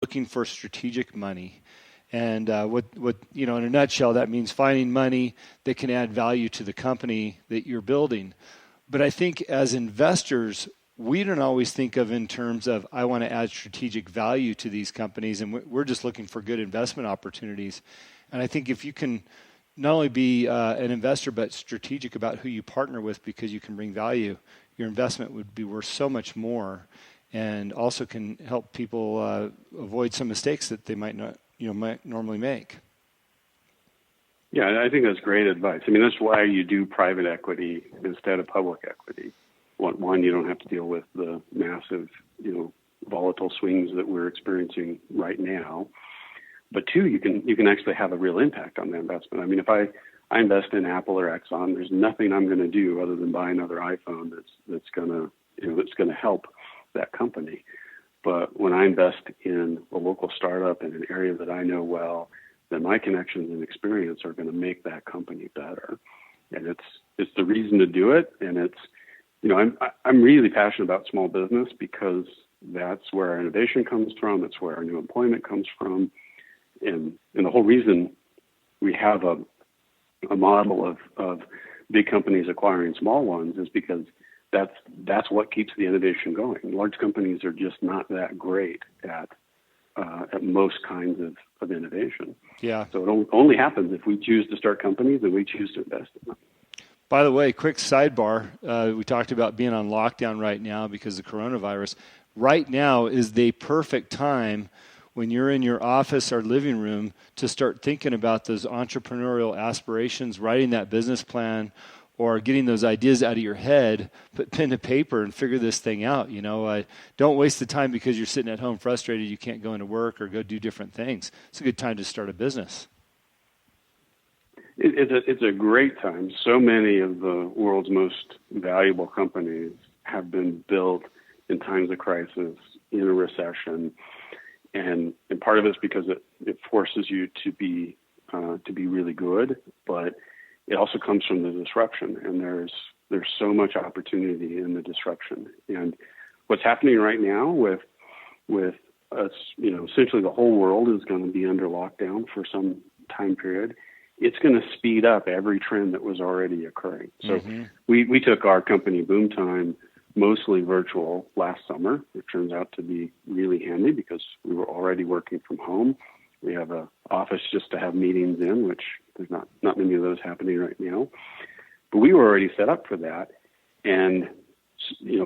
looking for strategic money. And what in a nutshell, that means finding money that can add value to the company that you're building. But I think as investors, we don't always think of in terms of, I want to add strategic value to these companies, and we're just looking for good investment opportunities. And I think if you can not only be an investor, but strategic about who you partner with because you can bring value, your investment would be worth so much more, and also can help people avoid some mistakes that they might normally make. Yeah, I think that's great advice. I mean, that's why you do private equity instead of public equity. One, you don't have to deal with the massive, volatile swings that we're experiencing right now. But two, you can actually have a real impact on the investment. I mean, if I invest in Apple or Exxon, there's nothing I'm going to do other than buy another iPhone that's going to help that company. But when I invest in a local startup in an area that I know well, then my connections and experience are going to make that company better. And it's the reason to do it. And it's, I'm really passionate about small business because that's where our innovation comes from. That's where our new employment comes from. And the whole reason we have a model of big companies acquiring small ones is because that's what keeps the innovation going. Large companies are just not that great at most kinds of innovation. Yeah. So it only happens if we choose to start companies and we choose to invest in them. By the way, quick sidebar. We talked about being on lockdown right now because of coronavirus. Right now is the perfect time when you're in your office or living room to start thinking about those entrepreneurial aspirations, writing that business plan, or getting those ideas out of your head, put pen to paper and figure this thing out. Don't waste the time because you're sitting at home frustrated you can't go into work or go do different things. It's a good time to start a business. It's a great time. So many of the world's most valuable companies have been built in times of crisis, in a recession, and part of it's because it forces you to be really good, but it also comes from the disruption, and there's so much opportunity in the disruption. And what's happening right now with us, essentially the whole world is going to be under lockdown for some time period. It's going to speed up every trend that was already occurring. So we took our company Boomtime mostly virtual last summer. It turns out to be really handy because we were already working from home. We have an office just to have meetings in, which there's not many of those happening right now. But we were already set up for that. And,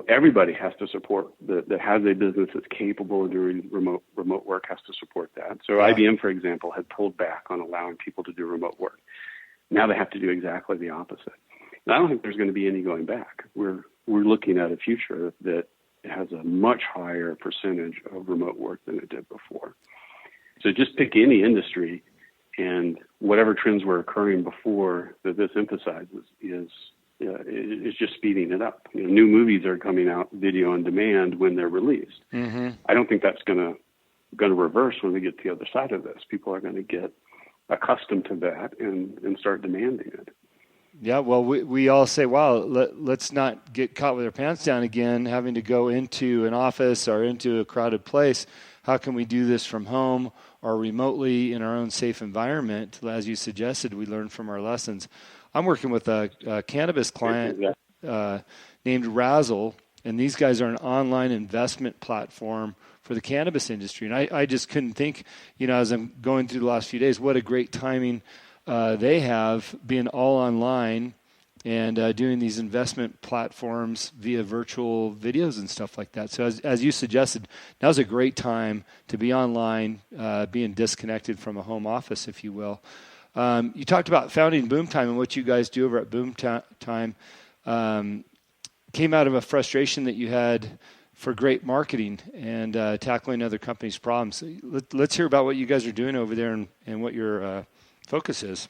everybody has to support that has a business that's capable of doing remote work has to support that. So IBM, for example, had pulled back on allowing people to do remote work. Now they have to do exactly the opposite. And I don't think there's going to be any going back. We're looking at a future that has a much higher percentage of remote work than it did before. So just pick any industry, and whatever trends were occurring before that this emphasizes is just speeding it up. New movies are coming out video on demand when they're released. I don't think that's going to reverse when we get to the other side of this. People are going to get accustomed to that and start demanding it. Yeah, well, we all say, wow, let's not get caught with our pants down again, having to go into an office or into a crowded place. How can we do this from home or remotely in our own safe environment? As you suggested, we learn from our lessons. I'm working with a cannabis client named Razzle, and these guys are an online investment platform for the cannabis industry. And I just couldn't think, as I'm going through the last few days, what a great timing they have being all online and doing these investment platforms via virtual videos and stuff like that. So as you suggested, now's a great time to be online, being disconnected from a home office, if you will. You talked about founding Boomtime, and what you guys do over at Boomtime came out of a frustration that you had for great marketing and tackling other companies' problems. Let's hear about what you guys are doing over there and what your focus is.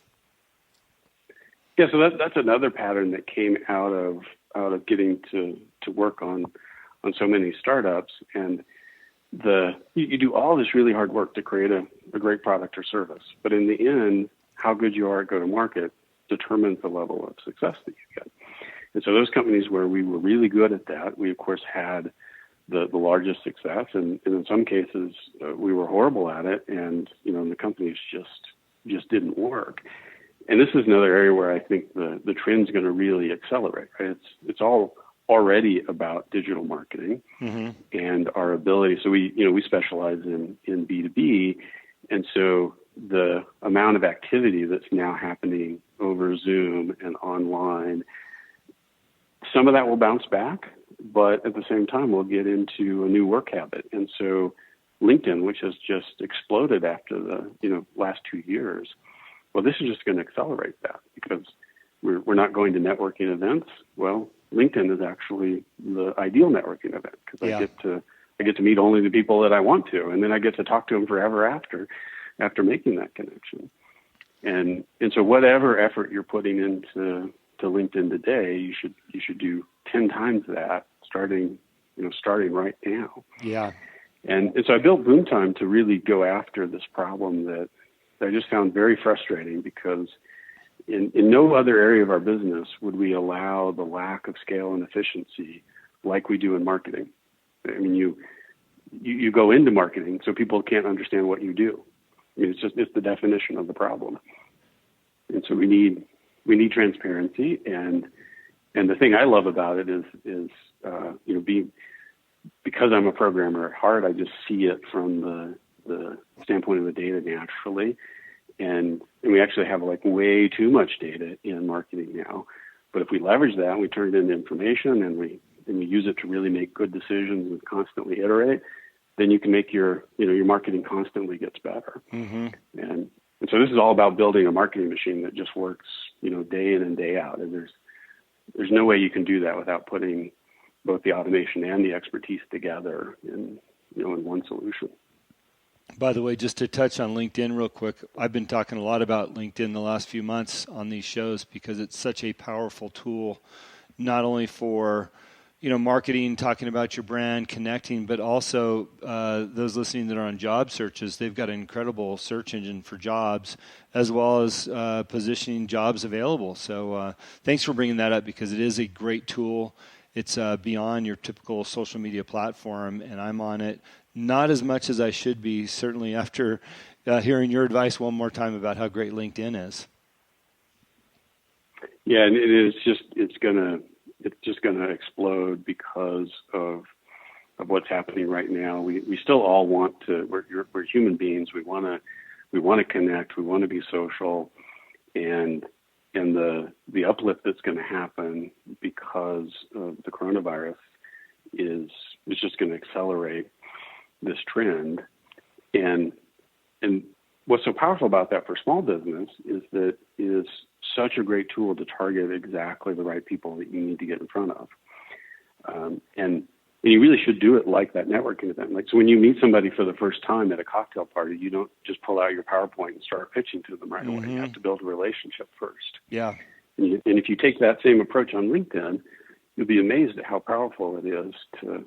Yeah, so that's another pattern that came out of getting to work on so many startups, and you do all this really hard work to create a great product or service, but in the end, how good you are at go-to-market determines the level of success that you get. And so those companies where we were really good at that, we of course had the largest success, and in some cases we were horrible at it, and the companies just didn't work. And this is another area where I think the trend's going to really accelerate. Right? It's all already about digital marketing and our ability. So we specialize in B2B, and so the amount of activity that's now happening over Zoom and online, some of that will bounce back, but at the same time we'll get into a new work habit. And so LinkedIn, which has just exploded after the last 2 years, well, this is just going to accelerate that because we're not going to networking events. Well, LinkedIn is actually the ideal networking event because I get to meet only the people that I want to, and then I get to talk to them forever after making that connection. And so whatever effort you're putting into LinkedIn today, you should do 10 times that starting right now. Yeah. And so I built Boomtime to really go after this problem that I just found very frustrating because in no other area of our business would we allow the lack of scale and efficiency like we do in marketing. I mean, you go into marketing so people can't understand what you do. I mean, it's the definition of the problem. And so we need transparency, and the thing I love about it is because I'm a programmer at heart, I just see it from the standpoint of the data naturally, and we actually have like way too much data in marketing now. But if we leverage that and we turn it into information and we use it to really make good decisions and constantly iterate, then you can make your marketing constantly gets better. And so this is all about building a marketing machine that just works, day in and day out. And there's no way you can do that without putting both the automation and the expertise together in one solution. By the way, just to touch on LinkedIn real quick, I've been talking a lot about LinkedIn the last few months on these shows because it's such a powerful tool, not only for marketing, talking about your brand, connecting, but also those listening that are on job searches, they've got an incredible search engine for jobs as well as positioning jobs available. So thanks for bringing that up because it is a great tool. It's beyond your typical social media platform, and I'm on it not as much as I should be, certainly after hearing your advice one more time about how great LinkedIn is. Yeah, and it's just going to explode because of what's happening right now. We still all want to. We're human beings. We want to connect. We want to be social, and the uplift that's going to happen because of the coronavirus is just going to accelerate this trend. And what's so powerful about that for small business is that it is such a great tool to target exactly the right people that you need to get in front of. And you really should do it like that networking event. Like, so when you meet somebody for the first time at a cocktail party, you don't just pull out your PowerPoint and start pitching to them right away. You have to build a relationship first. Yeah. And if you take that same approach on LinkedIn, you'll be amazed at how powerful it is to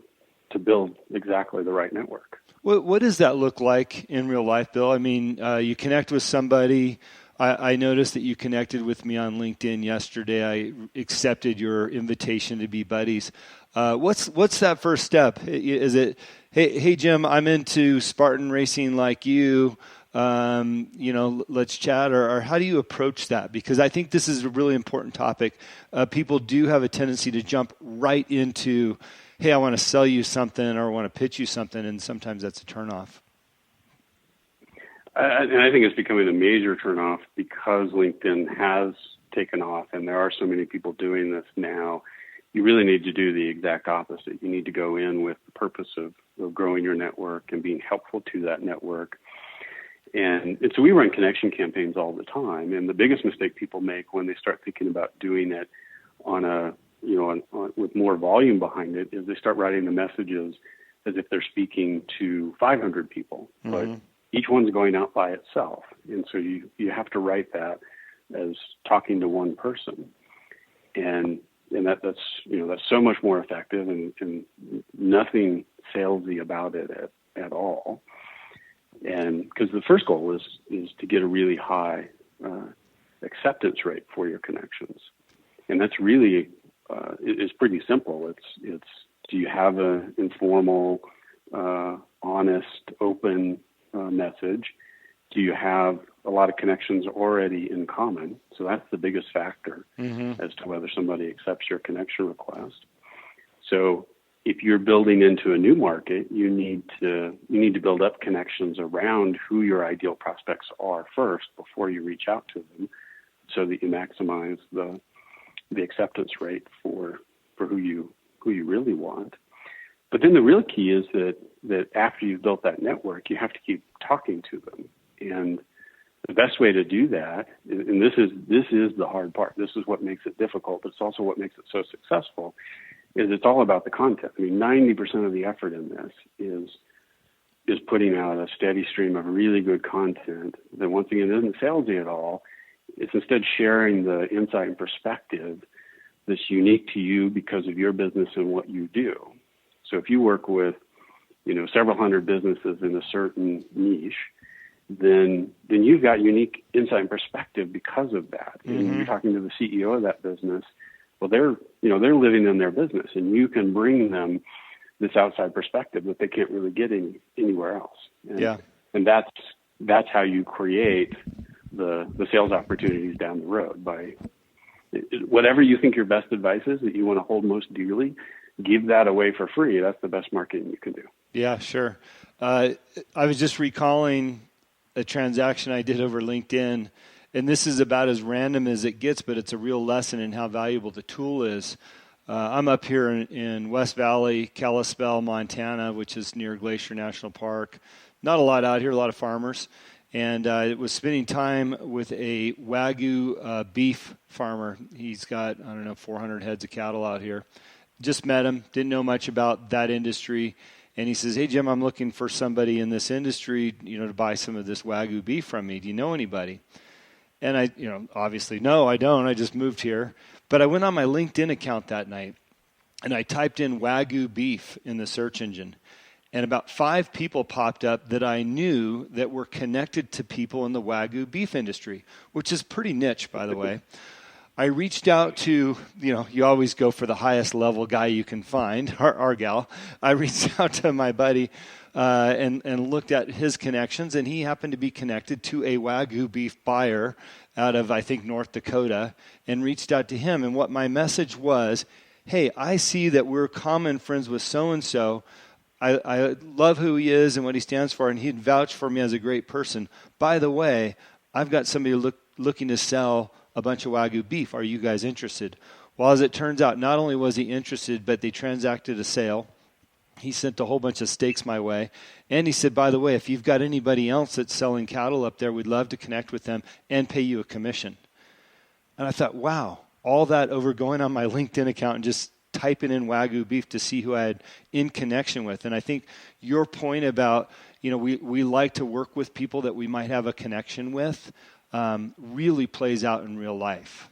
build exactly the right network. What does that look like in real life, Bill? I mean, you connect with somebody. I noticed that you connected with me on LinkedIn yesterday. I accepted your invitation to be buddies. What's that first step? Is it, hey Jim, I'm into Spartan racing like you. Let's chat, or how do you approach that? Because I think this is a really important topic. People do have a tendency to jump right into, hey, I want to sell you something or I want to pitch you something, and sometimes that's a turnoff. And I think it's becoming a major turnoff because LinkedIn has taken off and there are so many people doing this now. You really need to do the exact opposite. You need to go in with the purpose of growing your network and being helpful to that network. And so we run connection campaigns all the time. And the biggest mistake people make when they start thinking about doing it with more volume behind it is they start writing the messages as if they're speaking to 500 people. But each one's going out by itself. And so you have to write that as talking to one person. And that's so much more effective and nothing salesy about it at all. And because the first goal is to get a really high acceptance rate for your connections. And that's really, it's pretty simple. It's Do you have an informal, honest, open message? Do you have a lot of connections already in common? So that's the biggest factor as to whether somebody accepts your connection request. So if you're building into a new market, you need to build up connections around who your ideal prospects are first before you reach out to them, so that you maximize the acceptance rate for who you really want. But then the real key is that after you've built that network, you have to keep talking to them. And the best way to do that, and this is the hard part, this is what makes it difficult, but it's also what makes it so successful, is it's all about the content. I mean, 90% of the effort in this is putting out a steady stream of really good content that, once again, isn't salesy at all. It's instead sharing the insight and perspective that's unique to you because of your business and what you do. So if you work with, several hundred businesses in a certain niche, then you've got unique insight and perspective because of that. And you're talking to the CEO of that business. Well, they're living in their business, and you can bring them this outside perspective that they can't really get anywhere else. And that's how you create the sales opportunities down the road. By whatever you think your best advice is that you want to hold most dearly, give that away for free. That's the best marketing you can do. Yeah, sure. I was just recalling a transaction I did over LinkedIn, and this is about as random as it gets, but it's a real lesson in how valuable the tool is. I'm up here in West Valley, Kalispell, Montana, which is near Glacier National Park. Not a lot out here, a lot of farmers. And it was spending time with a Wagyu beef farmer. He's got, 400 heads of cattle out here. Just met him, didn't know much about that industry. And he says, "Hey, Jim, I'm looking for somebody in this industry, to buy some of this Wagyu beef from me. Do you know anybody?" And I, obviously, no, I don't. I just moved here. But I went on my LinkedIn account that night, and I typed in Wagyu beef in the search engine. And about 5 people popped up that I knew that were connected to people in the Wagyu beef industry, which is pretty niche, by the way. I reached out to, you always go for the highest level guy you can find, our gal. I reached out to my buddy and looked at his connections, and he happened to be connected to a Wagyu beef buyer out of, I think, North Dakota, and reached out to him. And what my message was, "Hey, I see that we're common friends with so-and-so. I love who he is and what he stands for, and he'd vouch for me as a great person. By the way, I've got somebody looking to sell a bunch of Wagyu beef. Are you guys interested?" Well, as it turns out, not only was he interested, but they transacted a sale. He sent a whole bunch of steaks my way. And he said, "By the way, if you've got anybody else that's selling cattle up there, we'd love to connect with them and pay you a commission." And I thought, wow, all that over going on my LinkedIn account and just typing in Wagyu beef to see who I had in connection with. And I think your point about, we like to work with people that we might have a connection with really plays out in real life.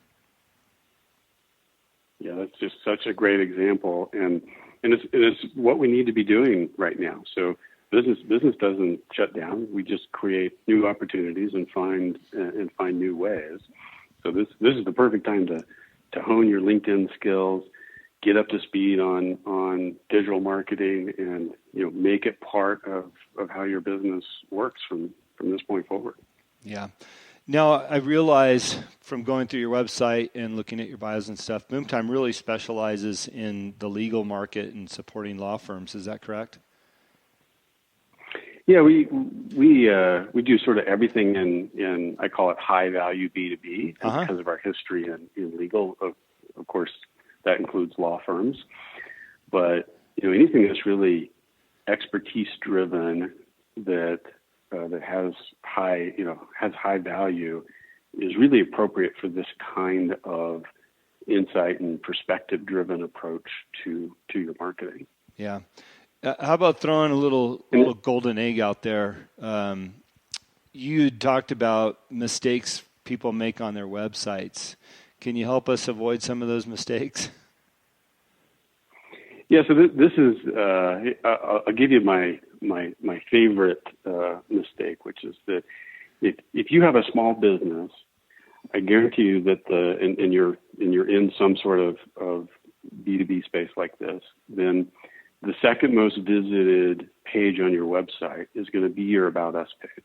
Yeah, that's just such a great example. And it's what we need to be doing right now. So business doesn't shut down. We just create new opportunities and find new ways. So this is the perfect time to hone your LinkedIn skills, get up to speed on digital marketing, and make it part of how your business works from this point forward. Yeah. Now, I realize from going through your website and looking at your bios and stuff, Boomtime really specializes in the legal market and supporting law firms. Is that correct? Yeah, we do sort of everything in I call it high value B2B because of our history in legal. Of course, that includes law firms, but anything that's really expertise driven that has high value is really appropriate for this kind of insight and perspective driven approach to your marketing. Yeah. How about throwing a little golden egg out there? You talked about mistakes people make on their websites. Can you help us avoid some of those mistakes? Yeah, so this is, I'll give you my favorite mistake, which is that if you have a small business, I guarantee you that and you're in some sort of B2B space like this, then the second most visited page on your website is going to be your About Us page.